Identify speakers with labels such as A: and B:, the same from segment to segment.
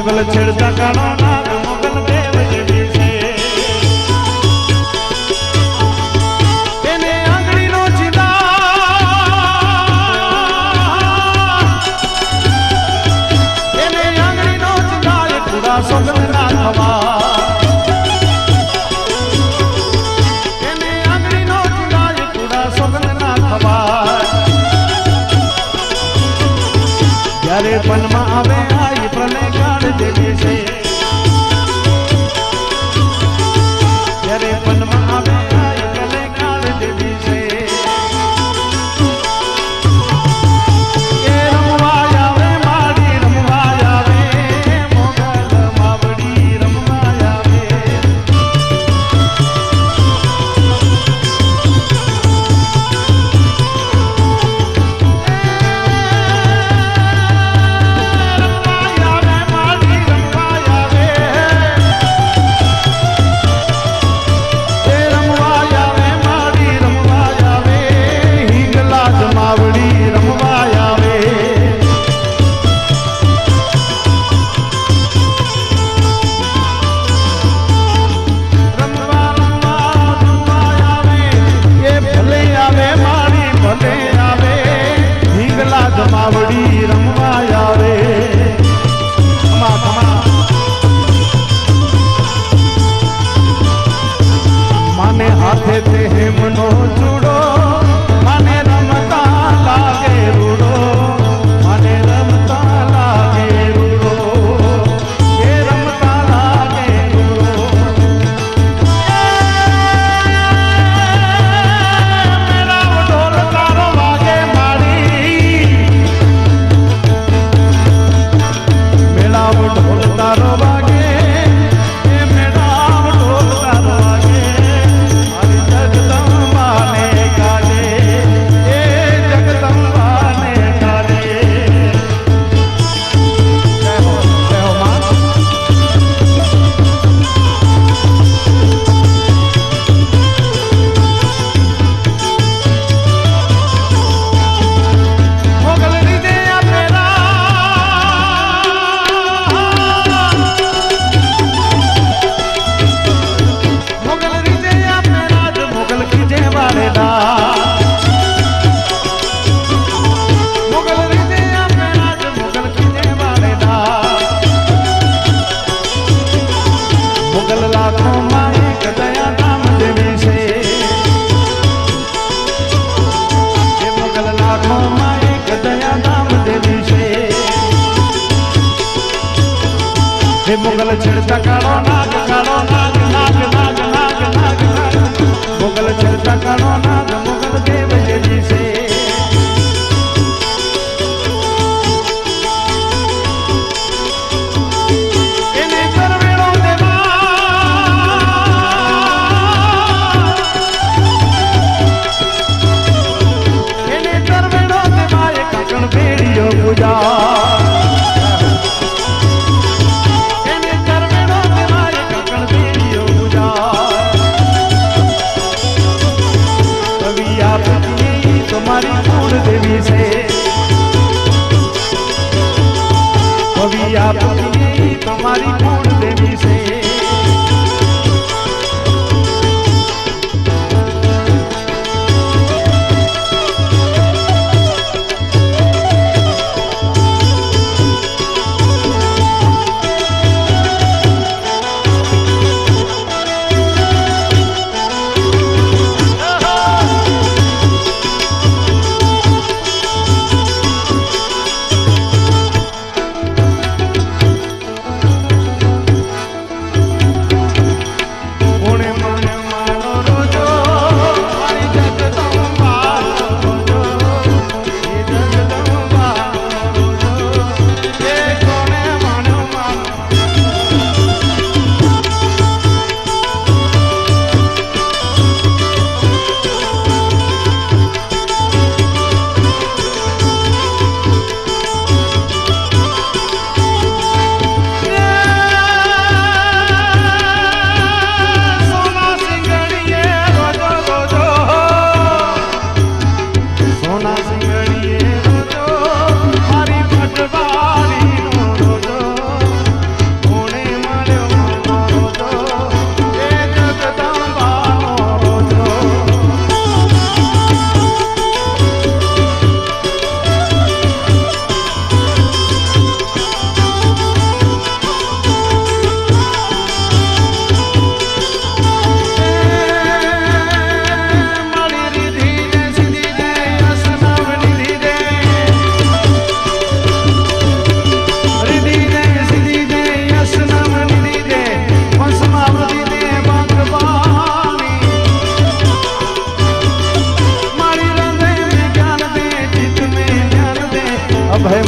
A: મોગલ છેડતા કાળો નાગ મોગલ દેવ જેવી છે એને આંગળીનો ચિતા પૂરા સોગંદ ના થવા એને આંગળીનો ચિતા પૂરા સોગંદ ના થવા જ્યારે પનમાં આવે આઈ પ્રલય કાળ જેવી છે જ્યારે પનમાં આવે આઈ પ્રલય કાળ જેવી છે એ રમવા આવે માડી રમવા આવે મોગલ માવડી રમવા આવે માવડી રમવા આવે માને હાથે તે હેમનો ચૂડો માને રમતા લાગે રૂડો માને રમતા લાગે રૂડો એ રમતા લાગે રૂડો મેરા ઢોલ તારો વાગે માડી ઢોલ તારો વાગે એ મેળાવ ઢોલ તારો વાગે મારી જગદંબાને ગાલે એ જગદંબાને ગાલે જય હો માં મોગલ રીજે મોગલ લાખો માં એક દયા ધામ દેવી છે એ મોગલ લાખો માં એક દયા ધામ દેવી છે એ મોગલ છેડતા કાળો નાગ નાગ નાગ નાગ નાગ નાગ મોગલ છેડતા કાળો નાગ મોગલ દેવ જેવી છે તમારી કુળ દેવી છે કવિ આપની તમારી કુળ દેવી છે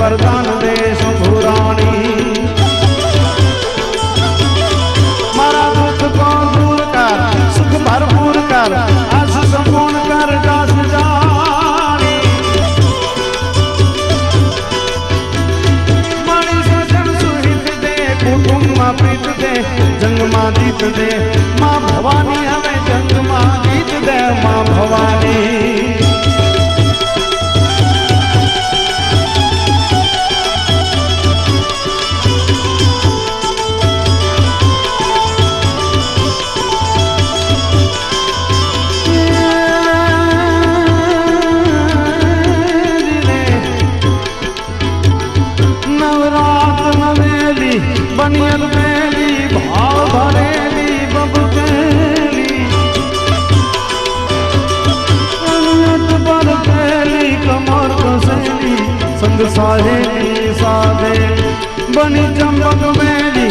A: वरदान दे शंभुरानी मारा दुख को दूर कर सुख भरपूर कर आस संपूर्ण कर दास जानी मारी सजन सुहित दे कुटुंब मा प्रीत दे जंग मा जीत दे मां भवानी हमें जंग मा जीत दे मां भवानी बनियल मेली भाव भरेली बबकेली पर केली कमर कसेली संग साहेली साधे बनी चंपक मेली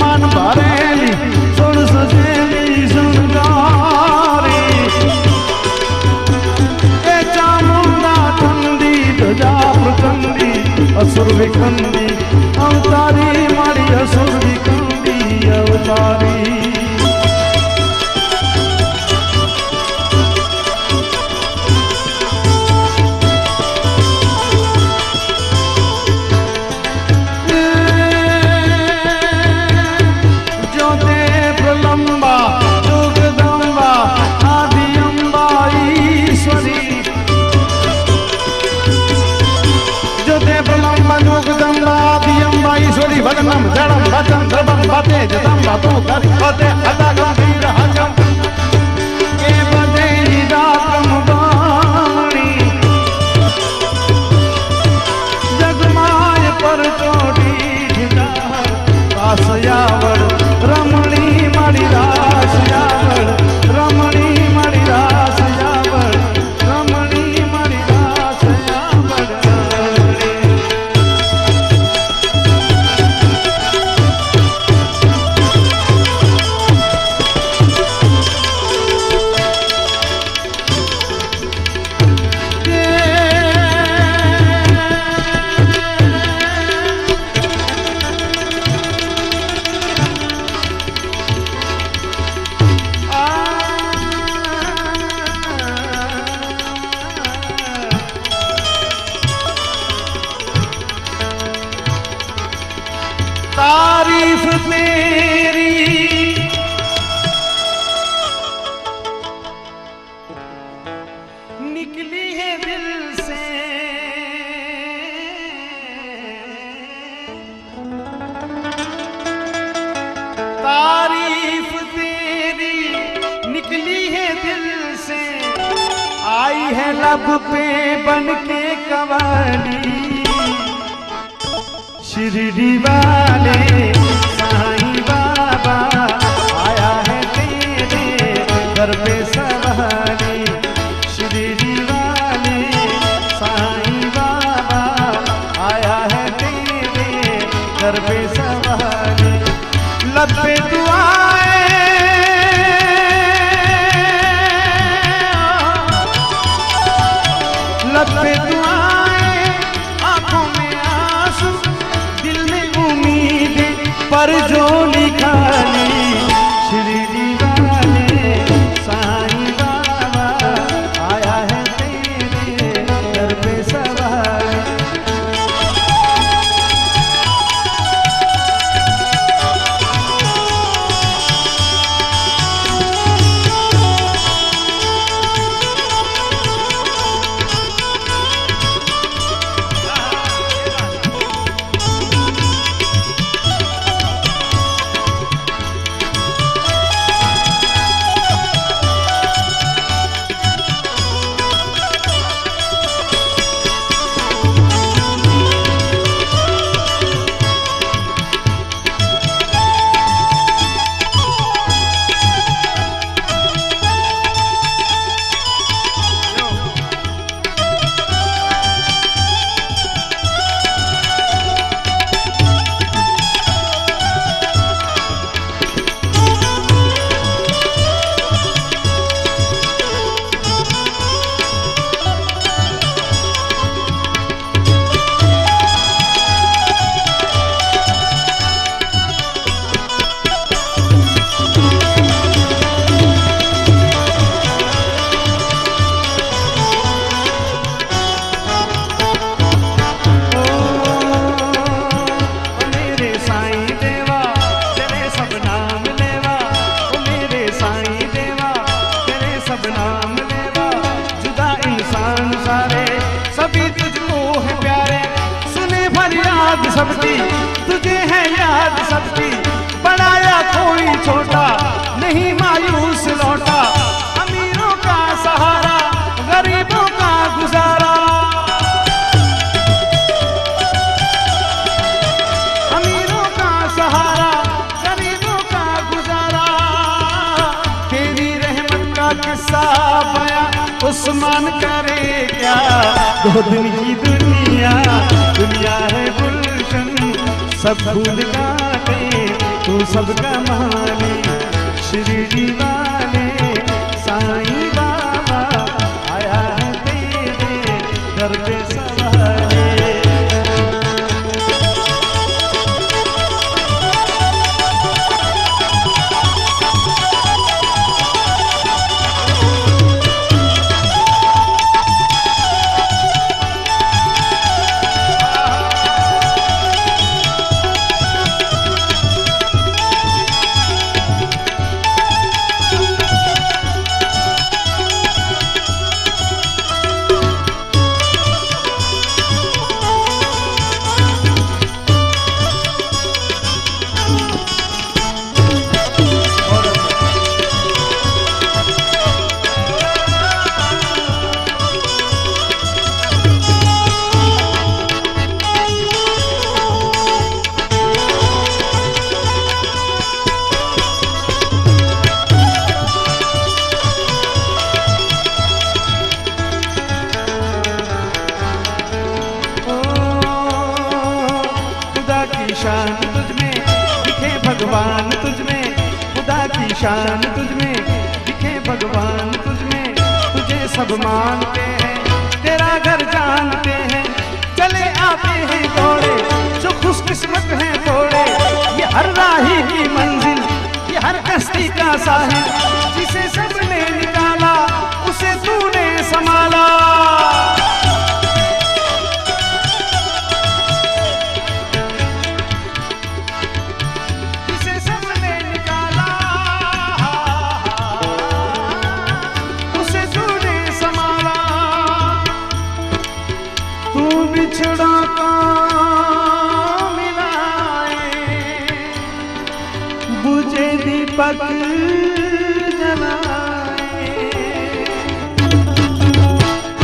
A: मन भरेली सुन सजेली सुनगारी ए चामुंडा चंदी ध्वजा प्रचंडी असुर विखंडी अवतारी मारी असुर विखंडी अवतारी जो दे प्रलंबा जगदम्बा आदि अम्बा ईश्वरी जो दे प्रलंबा जगदम्बा आदि अम्बा ईश्वरी भगनम जड़म भजम ध्रुवम भते जतम भतो करि भते हता गंभीर हजम के बदे निदाकम बाणी जगमाय पर चोटी ढिडार रासयावड़ रमणी मणि रासयावड़ रमणी मणि रासयावड़ रमणी मणि रासयावड़ तारीफ तेरी निकली है दिल से तारीफ तेरी निकली है दिल से आई है लब पे बन के कवाली शिरडी वाले साईं बाबा आया है तेरे घर पे सवारी शिरडी वाले साईं बाबा आया है तेरे घर पे सवारी लब पे दुआएं लब पे दुआएं आंखों में आंसू दिल में उम्मीद पर जो निकाली शिरडी वाले साईं बाबा आया है तेरे घर पे सवारी मुराद सबकी, तुझे है याद सबकी, बढ़ाया कोई छोटा नहीं मायूस लौटा, अमीरों का सहारा गरीबों का गुजारा, अमीरों का सहारा गरीबों का गुजारा, तेरी रहमत का किस्सा बया उस्मान करे क्या, दो दिन की दुनिया, दुनिया है गुलशन सब फूल काटे, तू सबका मालिक शिरडी वाले साईं बाबा, आया है तेरे दर पे सवाले। शान तुझमें दिखे भगवान तुझमें, खुदा की शान तुझमें दिखे भगवान तुझमें, तुझे सब मानते हैं तेरा घर जानते हैं, चले आते हैं दौड़े जो खुशकिस्मत हैं थोड़े, ये हर राही की मंजिल ये हर कश्ती का साहिल, जिसे सबने निकाला उसे तूने संभाला, बिछड़ा का मिलाए बुझे दीपक जलाए,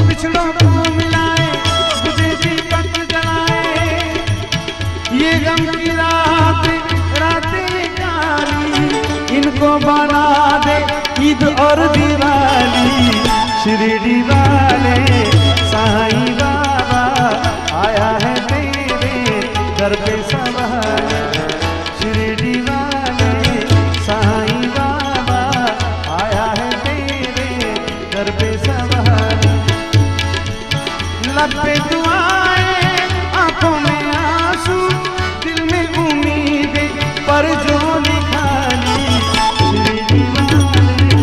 A: बिछड़ा को मिलाए बुझे दीपक जलाए, ये गम की रात रातें काली, इनको बना दे ईद और दिवाली, शिरडी वाले साईं बाबा आया है तेरे दर पे सवार, शिरडी वाले साईं बाबा आया है तेरे दर पे सवार, लब पे दुआएं आंखों में आंसू दिल में उम्मीदें पर जो निखाली, शिरडी वाले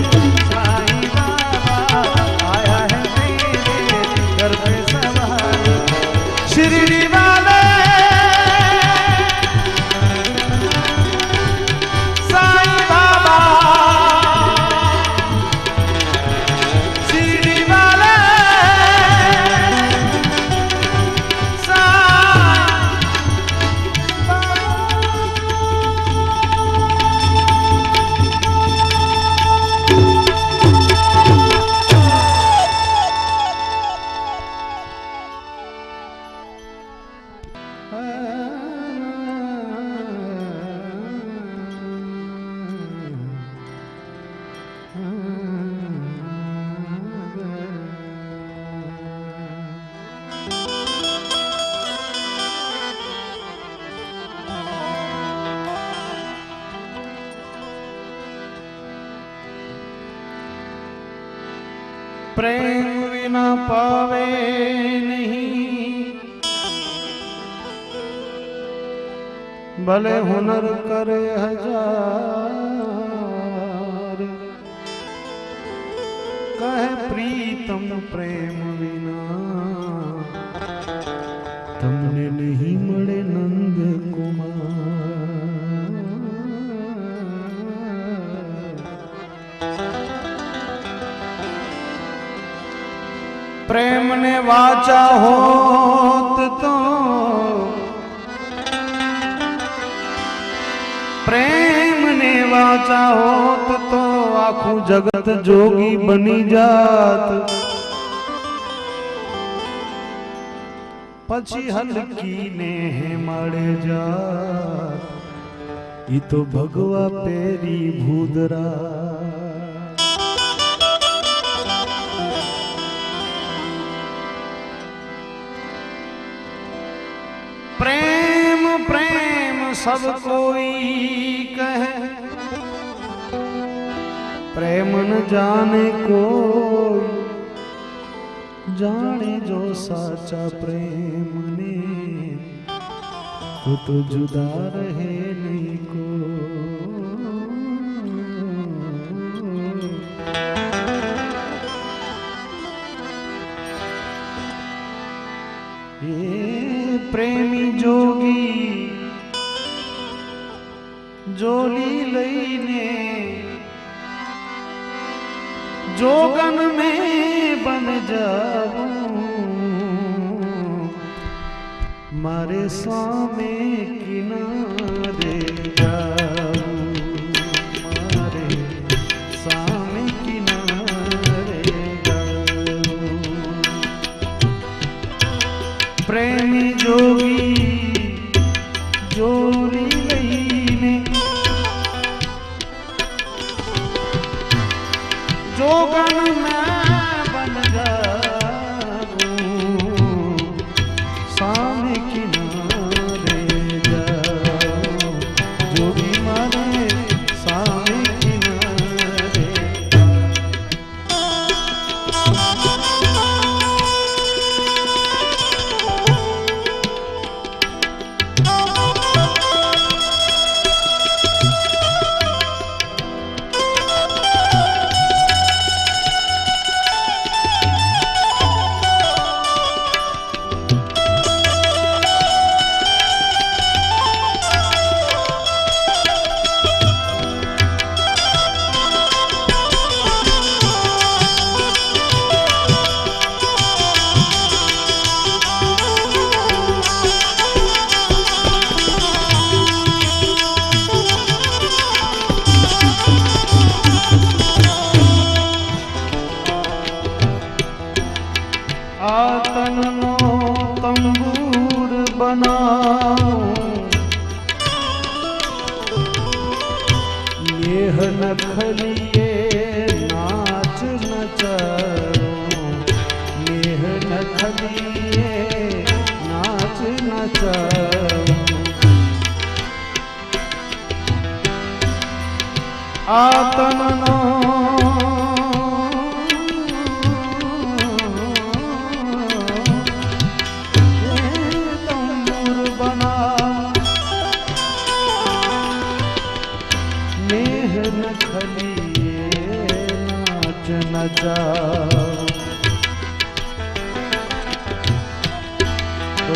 A: साईं बाबा आया है तेरे दर पे सवार, शिरडी वाले साईं बाबा, शिरडी वाले प्रेम बिना पावे नहीं, भले हुनर करे हजार, कहे प्रीतम प्रेम बिना તમને નહીં મળે નંદ કુમાર। પ્રેમ ને વાચા હોત તો साचा होत तो आखू जगत जोगी बनी जात पछी हलकी ने मळे जात ई तो भगवा पेरी भूदरा प्रेम प्रेम सब कोई कहे प्रेम न जाने कोई जाने जो साचा प्रेम ने तो जुदा रहे नहीं को ये प्रेमी जोगी जोली लईने जोगन में बन जाऊं मारे स्वामी किनारे जाऊं मारे स्वामी किनारे जाऊं प्रेमी जोगी जोरी लईने जोगन में बन जाऊं सामने किनारे जाऊं जोगी मारे सामने किनारे आतनो तंबूर बनाऊं ये नखलिए नाच नचाऊं ये नखलिए नाच नचाऊं आतनो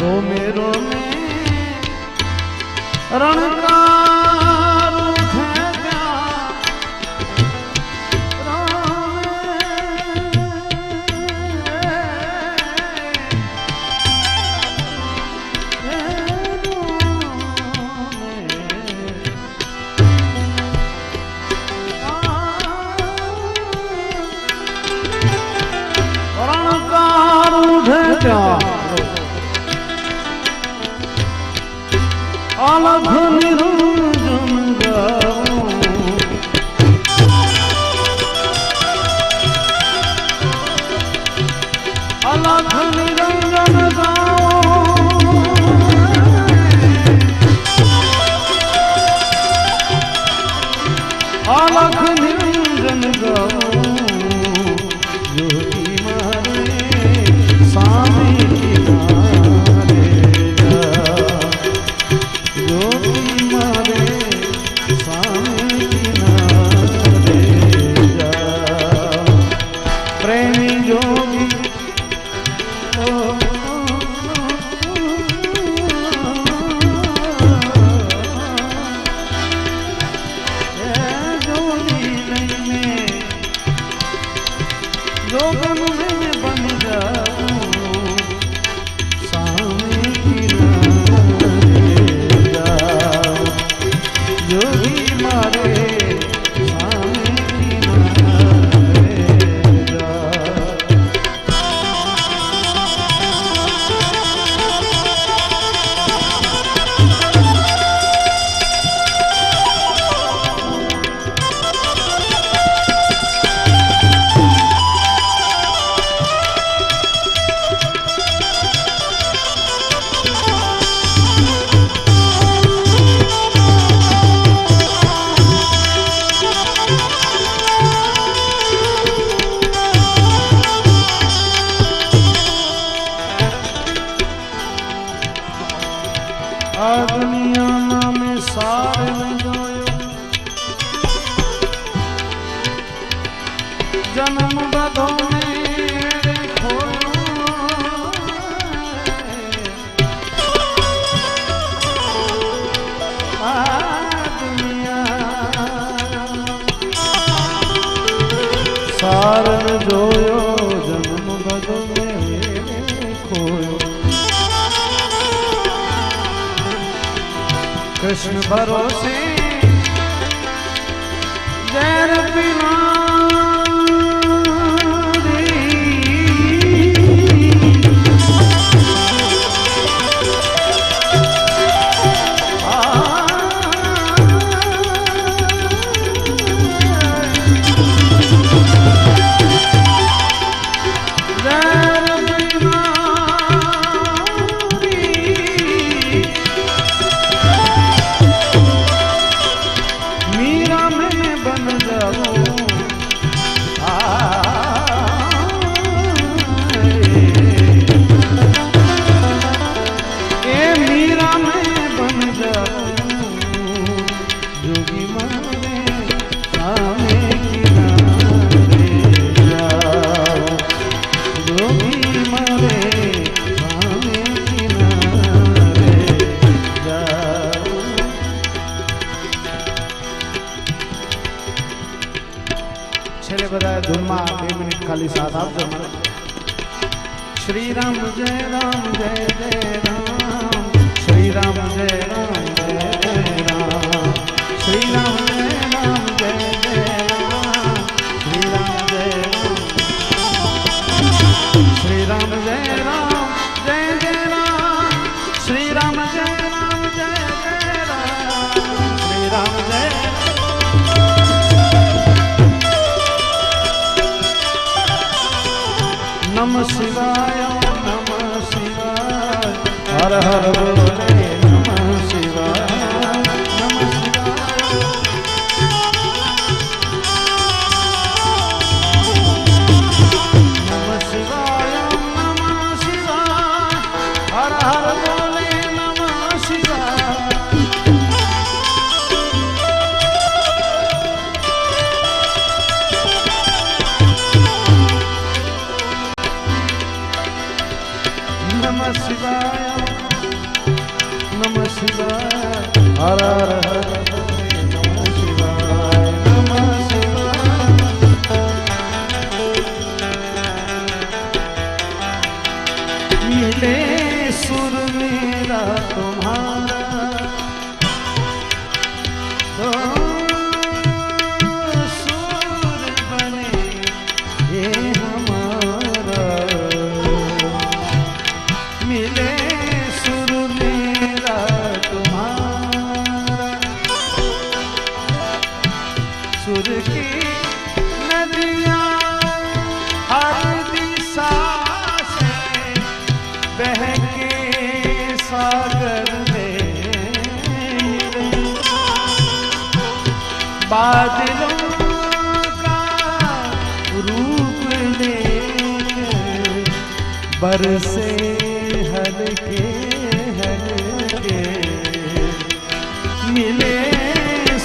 A: रोमे रोमे रणकार उठे जा रणकार उठे जा अलख निरंजन गाऊं अलख निरंजन गाऊं अलख निरंजन गाऊं जोगी मारे स्वामी किनारे जोगी मारे स्वामी किनारे जा प्रेमी जोगी जोगी આ દુનિયાના મેં સાર જોયો જન્મ બધો મેરે ખોયો આ દુનિયા સાર જોયો જન્મ બધો મેરે ખોયો कृष्ण भरोसे जैन बिना खाली साथ आप जमा श्री राम जय राम जय जय राम श्री राम जय राम जय जय राम श्री राम जय राम जय जय राम श्री राम जय श्री राम जय राम जय जय राम श्री राम जय राम जय जय राम श्री राम जय नमः शिवाय हर हर बोले नमः शिवाय नमः शिवाय नमः शिवाय हर हर बोले नमः शिवाय नमः शिवाय नमः शिवाय हर हर नमः शिवाय नमः शिवाय मिले सुर मेरा तुम्हारा तो सुर बने ये हमारा मिले सुर मेरा तुम्हारा सुर की नदियाँ हर दिशा से बह के सागर में बादलों का रूप लेकर बरसे हल्के हल्के मिले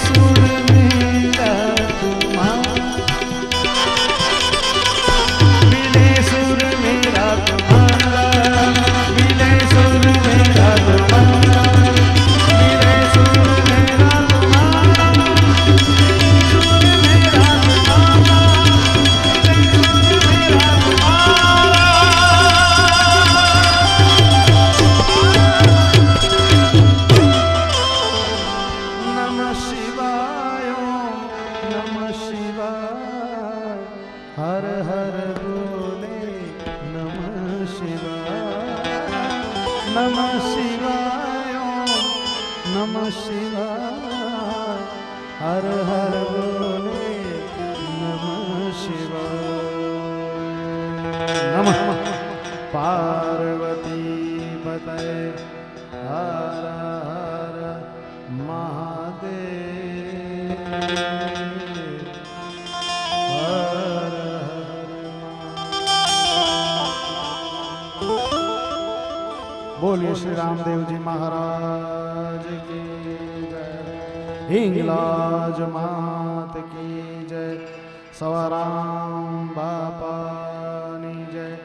A: सुर मेरा तुम्हारा मिले सुर मेरा तुम्हारा मिले सुर मेरा तुम्हारा मिले सुर मेरा तुम्हारा सुर मेरा तुम्हारा हर हर बोले नमः शिवाय नमः शिवाय नमः शिवाय हर हर बोले नमः शिवाय नमः पार्वती पतये हर हर महादेव बोलिए श्री रामदेव जी महाराज की जय, हिंगलाज मात की जय, सवाराम बापानी जय,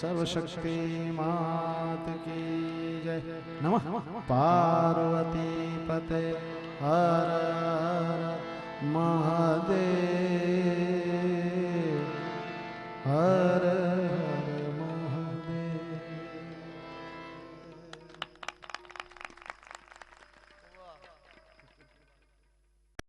A: सर्वशक्ति मात की जय। नमः पार्वती पते हर हर महादेव हर